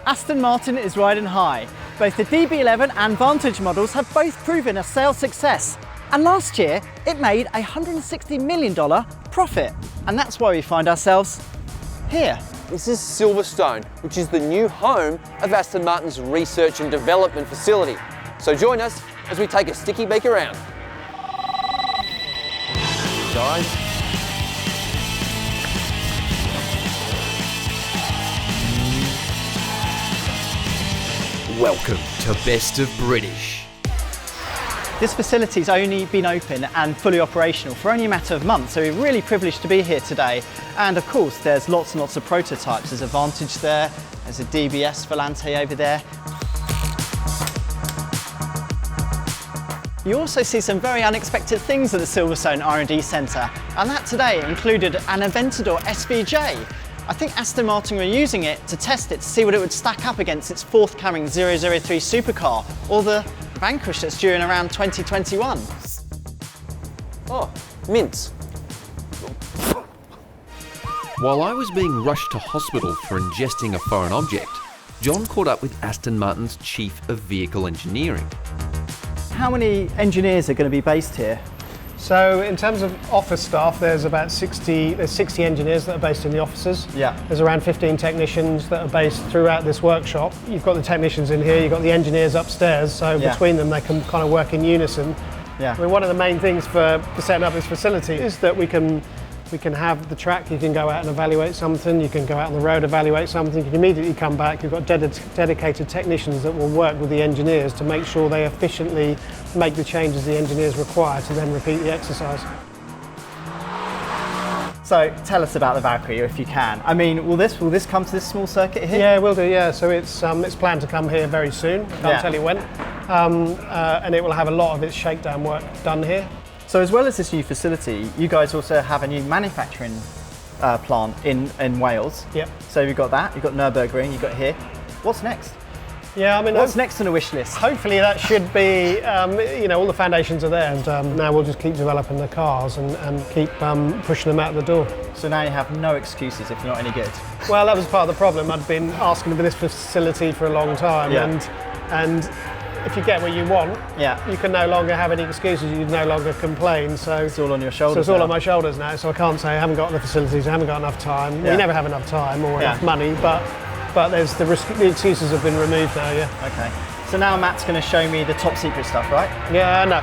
Aston Martin is riding high. Both the DB11 and Vantage models have both proven a sales success. And last year, it made a $160 million profit. And that's why we find ourselves here. This is Silverstone, which is the new home of Aston Martin's research and development facility. So join us as we take a sticky beak around. Guys. Welcome to Best of British. This facility's only been open and fully operational for only a matter of months, so we're really privileged to be here today. And of course, there's lots and lots of prototypes. There's a Vantage there, there's a DBS Volante over there. You also see some very unexpected things at the Silverstone R&D Centre, and that today included an Aventador SVJ. I think Aston Martin were using it to test it to see what it would stack up against its forthcoming 003 supercar, or the Vanquish that's due in around 2021. Oh, mints. While I was being rushed to hospital for ingesting a foreign object, John caught up with Aston Martin's Chief of Vehicle Engineering. How many engineers are going to be based here? So in terms of office staff, there's about 60 engineers that are based in the offices. Yeah. There's around 15 technicians that are based throughout this workshop. You've got the technicians in here, you've got the engineers upstairs, so between them they can kind of work in unison. Yeah. I mean, one of the main things for setting up this facility is that we can have the track, you can go out and evaluate something, you can go out on the road, evaluate something, you can immediately come back. You've got dedicated technicians that will work with the engineers to make sure they efficiently make the changes the engineers require to then repeat the exercise. So tell us about the Valkyrie if you can. I mean, will this come to this small circuit here? Yeah, we'll do, yeah. So it's planned to come here very soon, I can't tell you when. And it will have a lot of its shakedown work done here. So as well as this new facility, you guys also have a new manufacturing plant in Wales. Yep. So you've got that, you've got Nürburgring, you've got here. What's next? Yeah, I mean, what's next on the wish list? Hopefully that should be, all the foundations are there, and now we'll just keep developing the cars and keep pushing them out the door. So now you have no excuses if they're not any good. Well, that was part of the problem. I'd been asking for this facility for a long time, and if you get what you want, you can no longer have any excuses, you can no longer complain. So it's all on your shoulders. So it's all on my shoulders now, so I can't say I haven't got the facilities, I haven't got enough time. We never have enough time or enough money, but there's the excuses have been removed now, Okay. So now Matt's going to show me the top secret stuff, right? Yeah, no.